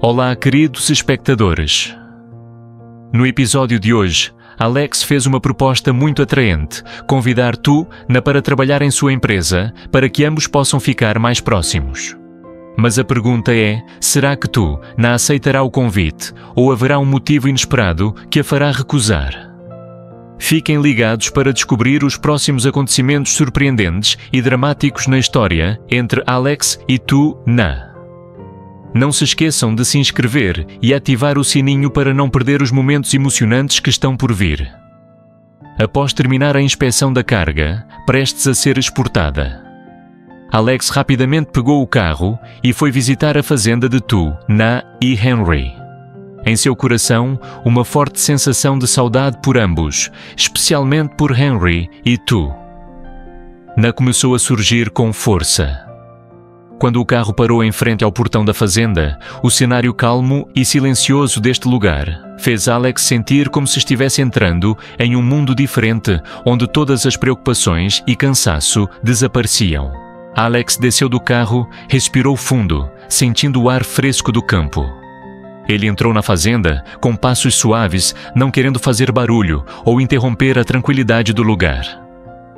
Olá, queridos espectadores. No episódio de hoje, Alex fez uma proposta muito atraente, convidar Tu-Na para trabalhar em sua empresa, para que ambos possam ficar mais próximos. Mas a pergunta é, será que Tu-Na aceitará o convite, ou haverá um motivo inesperado que a fará recusar? Fiquem ligados para descobrir os próximos acontecimentos surpreendentes e dramáticos na história entre Alex e Tu-Na. Não se esqueçam de se inscrever e ativar o sininho para não perder os momentos emocionantes que estão por vir. Após terminar a inspeção da carga, prestes a ser exportada, Alex rapidamente pegou o carro e foi visitar a fazenda de Tu-Na e Henry. Em seu coração, uma forte sensação de saudade por ambos, especialmente por Henry e Tu-Na começou a surgir com força. Quando o carro parou em frente ao portão da fazenda, o cenário calmo e silencioso deste lugar fez Alex sentir como se estivesse entrando em um mundo diferente, onde todas as preocupações e cansaço desapareciam. Alex desceu do carro, respirou fundo, sentindo o ar fresco do campo. Ele entrou na fazenda com passos suaves, não querendo fazer barulho ou interromper a tranquilidade do lugar.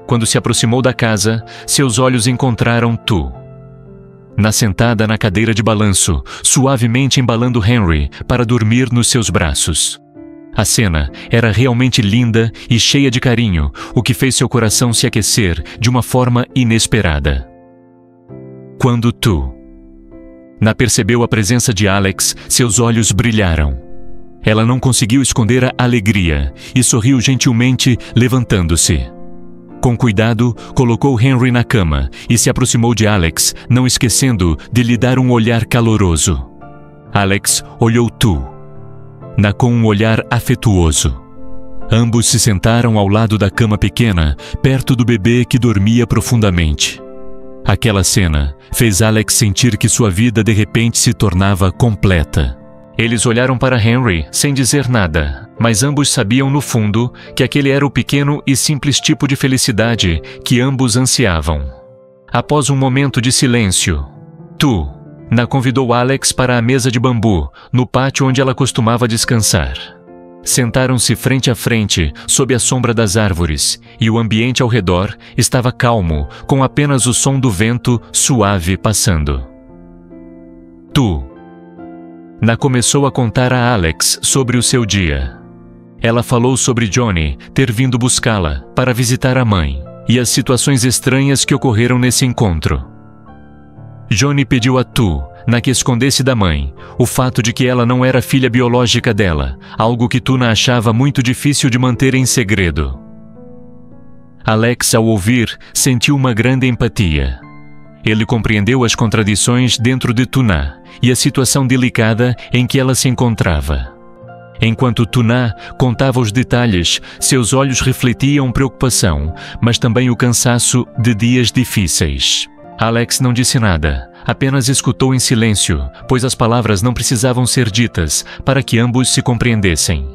Quando se aproximou da casa, seus olhos encontraram Tu-Na sentada na cadeira de balanço, suavemente embalando Henry para dormir nos seus braços. A cena era realmente linda e cheia de carinho, o que fez seu coração se aquecer de uma forma inesperada. Quando Tu-Na percebeu a presença de Alex, seus olhos brilharam. Ela não conseguiu esconder a alegria e sorriu gentilmente, levantando-se. Com cuidado, colocou Henry na cama e se aproximou de Alex, não esquecendo de lhe dar um olhar caloroso. Alex olhou Tu-Na com um olhar afetuoso. Ambos se sentaram ao lado da cama pequena, perto do bebê que dormia profundamente. Aquela cena fez Alex sentir que sua vida de repente se tornava completa. Eles olharam para Henry sem dizer nada, mas ambos sabiam no fundo que aquele era o pequeno e simples tipo de felicidade que ambos ansiavam. Após um momento de silêncio, Tu-Na convidou Alex para a mesa de bambu, no pátio onde ela costumava descansar. Sentaram-se frente a frente, sob a sombra das árvores, e o ambiente ao redor estava calmo, com apenas o som do vento suave passando. Tu-Na começou a contar a Alex sobre o seu dia. Ela falou sobre Johnny ter vindo buscá-la para visitar a mãe e as situações estranhas que ocorreram nesse encontro. Johnny pediu a Tu-Na que escondesse da mãe o fato de que ela não era filha biológica dela, algo que Tu-Na achava muito difícil de manter em segredo. Alex, ao ouvir, sentiu uma grande empatia. Ele compreendeu as contradições dentro de Tu-Na e a situação delicada em que ela se encontrava. Enquanto Tu-Na contava os detalhes, seus olhos refletiam preocupação, mas também o cansaço de dias difíceis. Alex não disse nada, apenas escutou em silêncio, pois as palavras não precisavam ser ditas para que ambos se compreendessem.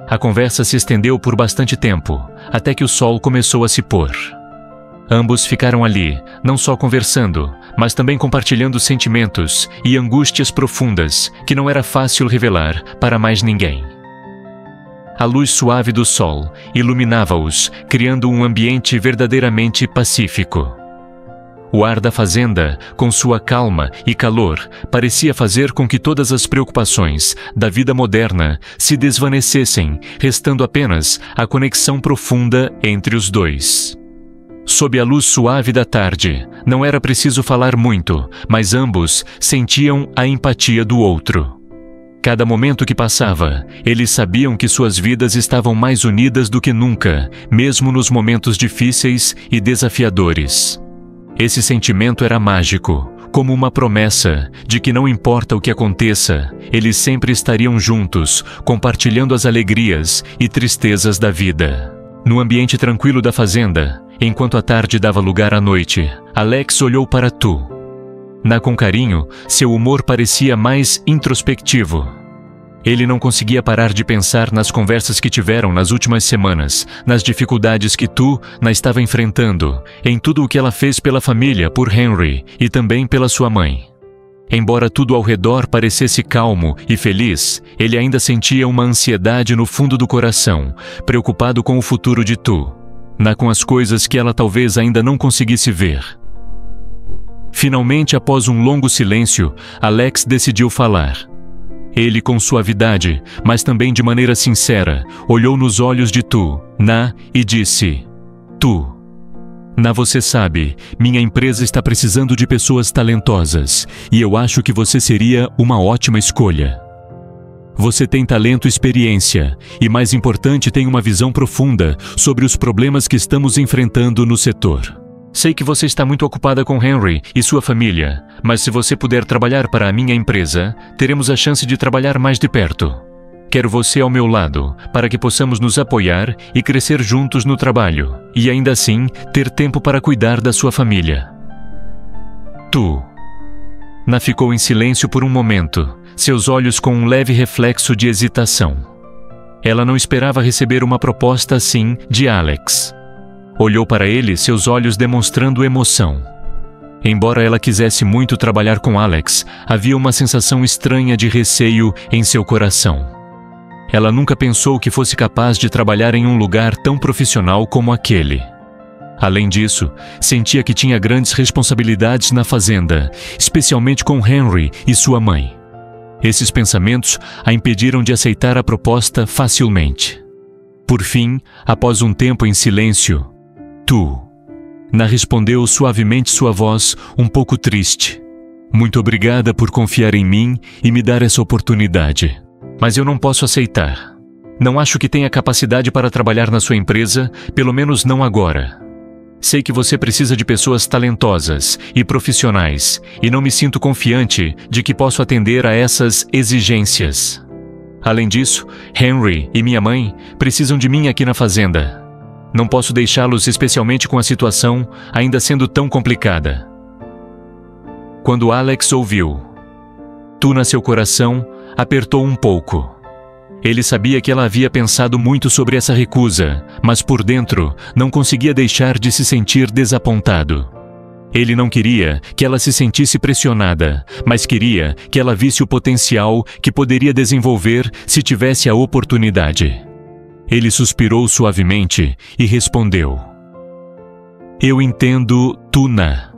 A conversa se estendeu por bastante tempo, até que o sol começou a se pôr. Ambos ficaram ali, não só conversando, mas também compartilhando sentimentos e angústias profundas que não era fácil revelar para mais ninguém. A luz suave do sol iluminava-os, criando um ambiente verdadeiramente pacífico. O ar da fazenda, com sua calma e calor, parecia fazer com que todas as preocupações da vida moderna se desvanecessem, restando apenas a conexão profunda entre os dois. Sob a luz suave da tarde, não era preciso falar muito, mas ambos sentiam a empatia do outro. Cada momento que passava, eles sabiam que suas vidas estavam mais unidas do que nunca, mesmo nos momentos difíceis e desafiadores. Esse sentimento era mágico, como uma promessa de que não importa o que aconteça, eles sempre estariam juntos, compartilhando as alegrias e tristezas da vida. No ambiente tranquilo da fazenda, enquanto a tarde dava lugar à noite, Alex olhou para Tu-Na com carinho, seu humor parecia mais introspectivo. Ele não conseguia parar de pensar nas conversas que tiveram nas últimas semanas, nas dificuldades que Tu-Na estava enfrentando, em tudo o que ela fez pela família, por Henry e também pela sua mãe. Embora tudo ao redor parecesse calmo e feliz, ele ainda sentia uma ansiedade no fundo do coração, preocupado com o futuro de Tu, com as coisas que ela talvez ainda não conseguisse ver. Finalmente, após um longo silêncio, Alex decidiu falar. Ele, com suavidade, mas também de maneira sincera, olhou nos olhos de Tu, e disse: Tu, você sabe, minha empresa está precisando de pessoas talentosas, e eu acho que você seria uma ótima escolha. Você tem talento e experiência, e mais importante, tem uma visão profunda sobre os problemas que estamos enfrentando no setor. Sei que você está muito ocupada com Henry e sua família, mas se você puder trabalhar para a minha empresa, teremos a chance de trabalhar mais de perto. Quero você ao meu lado, para que possamos nos apoiar e crescer juntos no trabalho, e ainda assim, ter tempo para cuidar da sua família. Tu. Ficou em silêncio por um momento, seus olhos com um leve reflexo de hesitação. Ela não esperava receber uma proposta assim de Alex. Olhou para ele, seus olhos demonstrando emoção. Embora ela quisesse muito trabalhar com Alex, havia uma sensação estranha de receio em seu coração. Ela nunca pensou que fosse capaz de trabalhar em um lugar tão profissional como aquele. Além disso, sentia que tinha grandes responsabilidades na fazenda, especialmente com Henry e sua mãe. Esses pensamentos a impediram de aceitar a proposta facilmente. Por fim, após um tempo em silêncio, Tu. Respondeu suavemente, sua voz um pouco triste. Muito obrigada por confiar em mim e me dar essa oportunidade. Mas eu não posso aceitar. Não acho que tenha capacidade para trabalhar na sua empresa, pelo menos não agora. Sei que você precisa de pessoas talentosas e profissionais, e não me sinto confiante de que posso atender a essas exigências. Além disso, Henry e minha mãe precisam de mim aqui na fazenda. Não posso deixá-los, especialmente com a situação ainda sendo tão complicada. Quando Alex ouviu, Tu, seu coração apertou um pouco. Ele sabia que ela havia pensado muito sobre essa recusa, mas por dentro não conseguia deixar de se sentir desapontado. Ele não queria que ela se sentisse pressionada, mas queria que ela visse o potencial que poderia desenvolver se tivesse a oportunidade. Ele suspirou suavemente e respondeu: Eu entendo, Tuna.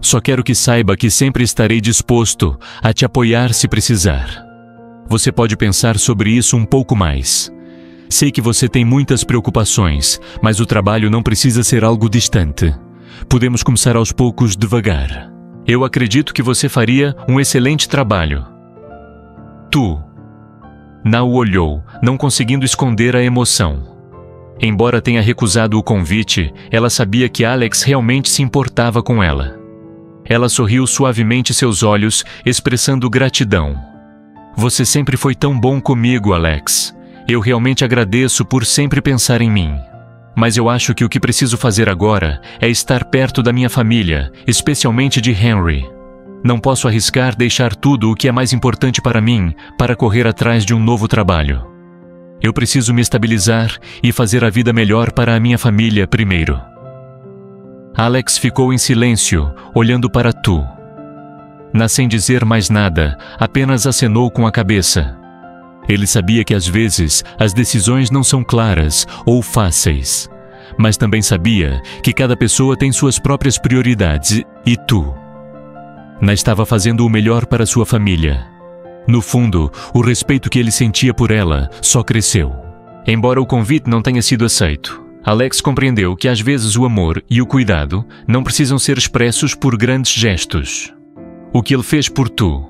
Só quero que saiba que sempre estarei disposto a te apoiar se precisar. Você pode pensar sobre isso um pouco mais. Sei que você tem muitas preocupações, mas o trabalho não precisa ser algo distante. Podemos começar aos poucos, devagar. Eu acredito que você faria um excelente trabalho. Tu. Nao olhou, não conseguindo esconder a emoção. Embora tenha recusado o convite, ela sabia que Alex realmente se importava com ela. Ela sorriu suavemente seus olhos, expressando gratidão. Você sempre foi tão bom comigo, Alex. Eu realmente agradeço por sempre pensar em mim. Mas eu acho que o que preciso fazer agora é estar perto da minha família, especialmente de Henry. Não posso arriscar deixar tudo o que é mais importante para mim para correr atrás de um novo trabalho. Eu preciso me estabilizar e fazer a vida melhor para a minha família primeiro. Alex ficou em silêncio, olhando para Tu. Sem dizer mais nada, apenas acenou com a cabeça. Ele sabia que às vezes as decisões não são claras ou fáceis, mas também sabia que cada pessoa tem suas próprias prioridades e Tu estava fazendo o melhor para sua família. No fundo, o respeito que ele sentia por ela só cresceu. Embora o convite não tenha sido aceito, Alex compreendeu que às vezes o amor e o cuidado não precisam ser expressos por grandes gestos. O que ele fez por Tu,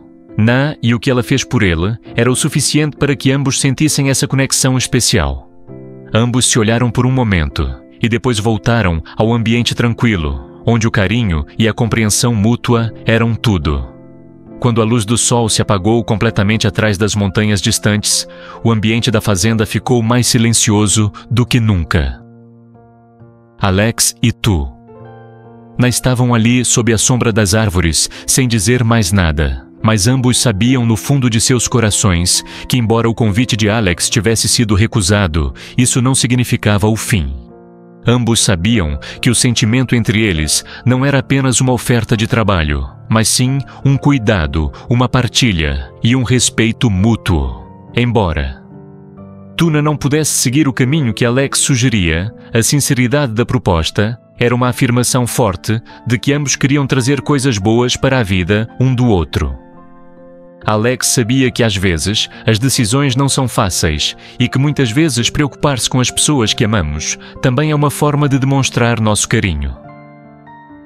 e o que ela fez por ele, era o suficiente para que ambos sentissem essa conexão especial. Ambos se olharam por um momento e depois voltaram ao ambiente tranquilo, onde o carinho e a compreensão mútua eram tudo. Quando a luz do sol se apagou completamente atrás das montanhas distantes, o ambiente da fazenda ficou mais silencioso do que nunca. Alex e Tu estavam ali sob a sombra das árvores, sem dizer mais nada, mas ambos sabiam no fundo de seus corações que, embora o convite de Alex tivesse sido recusado, isso não significava o fim. Ambos sabiam que o sentimento entre eles não era apenas uma oferta de trabalho, mas sim um cuidado, uma partilha e um respeito mútuo. Embora Tuna não pudesse seguir o caminho que Alex sugeria, a sinceridade da proposta era uma afirmação forte de que ambos queriam trazer coisas boas para a vida um do outro. Alex sabia que às vezes as decisões não são fáceis e que muitas vezes preocupar-se com as pessoas que amamos também é uma forma de demonstrar nosso carinho.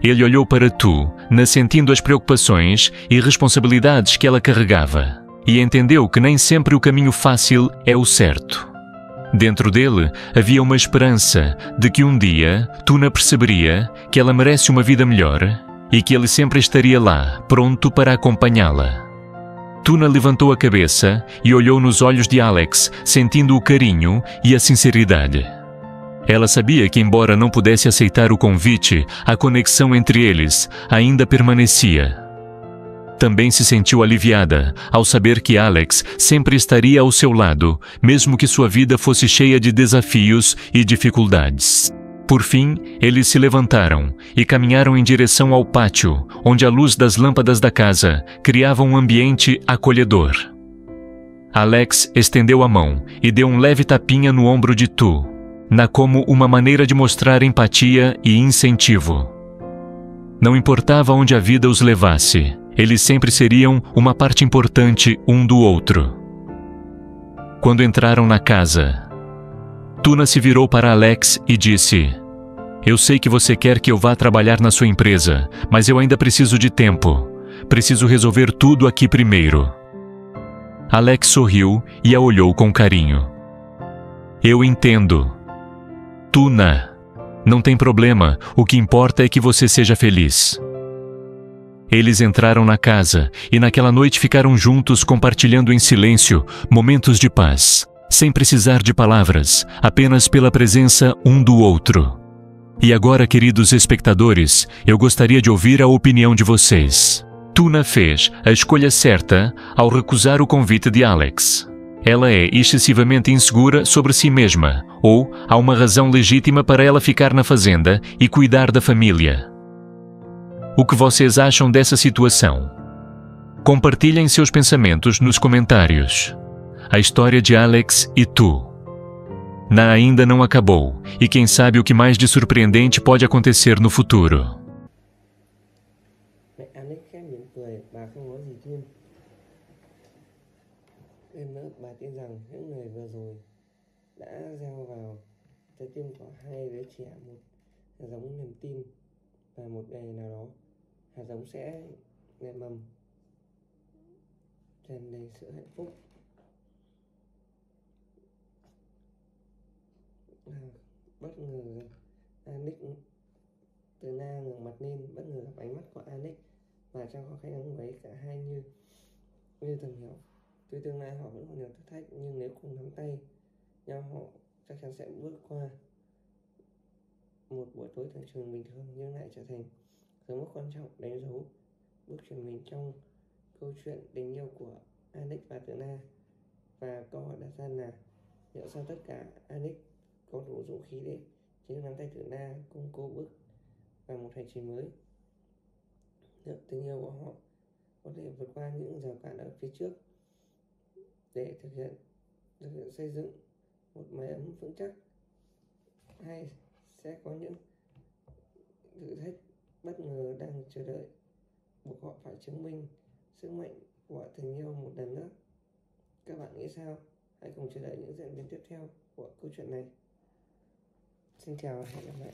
Ele olhou para Tu, sentindo as preocupações e responsabilidades que ela carregava, e entendeu que nem sempre o caminho fácil é o certo. Dentro dele havia uma esperança de que um dia Tuna perceberia que ela merece uma vida melhor e que ele sempre estaria lá, pronto para acompanhá-la. Tuna levantou a cabeça e olhou nos olhos de Alex, sentindo o carinho e a sinceridade. Ela sabia que, embora não pudesse aceitar o convite, a conexão entre eles ainda permanecia. Também se sentiu aliviada ao saber que Alex sempre estaria ao seu lado, mesmo que sua vida fosse cheia de desafios e dificuldades. Por fim, eles se levantaram e caminharam em direção ao pátio, onde a luz das lâmpadas da casa criava um ambiente acolhedor. Alex estendeu a mão e deu um leve tapinha no ombro de Tu, como uma maneira de mostrar empatia e incentivo. Não importava onde a vida os levasse, eles sempre seriam uma parte importante um do outro. Quando entraram na casa, Tuna se virou para Alex e disse: "Eu sei que você quer que eu vá trabalhar na sua empresa, mas eu ainda preciso de tempo. Preciso resolver tudo aqui primeiro." Alex sorriu e a olhou com carinho. "Eu entendo. Tuna, não tem problema, o que importa é que você seja feliz." Eles entraram na casa e naquela noite ficaram juntos compartilhando em silêncio momentos de paz, sem precisar de palavras, apenas pela presença um do outro. E agora, queridos espectadores, eu gostaria de ouvir a opinião de vocês. Tuna fez a escolha certa ao recusar o convite de Alex. Ela é excessivamente insegura sobre si mesma, ou há uma razão legítima para ela ficar na fazenda e cuidar da família? O que vocês acham dessa situação? Compartilhem seus pensamentos nos comentários. A história de Alex e Tu ainda não acabou, e quem sabe o que mais de surpreendente pode acontecer no futuro. Alex khẽ mỉm cười, bà không nói gì thêm. Thêm nữa, bà tin rằng những người vừa rồi đã gieo vào trái tim của hai đứa trẻ một hạt giống niềm tin, và một ngày nào đó hạt giống sẽ nảy mầm tràn đầy sự hạnh phúc. Bất ngờ Alex từ na ngẩng mặt lên, bất ngờ gặp ánh mắt của Alex, và trong khoảng khắc ngắn ấy cả hai như thầm hiểu, tuy tương lai họ vẫn còn nhiều thử thách, nhưng nếu cùng nắm tay nhau họ chắc chắn sẽ bước qua một buổi tối thường trường bình thường nhưng lại trở thành dấu mốc quan trọng đánh dấu bước chuyển mình trong câu chuyện tình yêu của Alex và Tự Na. Và câu hỏi đặt ra là liệu sau tất cả Alex có đủ dũng khí để chính nắm tay Tự Na cùng cô bước vào một hành trình mới? Liệu tình yêu của họ có thể vượt qua những rào cản ở phía trước để thực hiện xây dựng một mái ấm vững chắc, hay sẽ có những thử thách bất ngờ đang chờ đợi, buộc họ phải chứng minh sức mạnh của tình yêu một lần nữa? Các bạn nghĩ sao? Hãy cùng chờ đợi những diễn biến tiếp theo của câu chuyện này. Xin chào và hẹn gặp lại.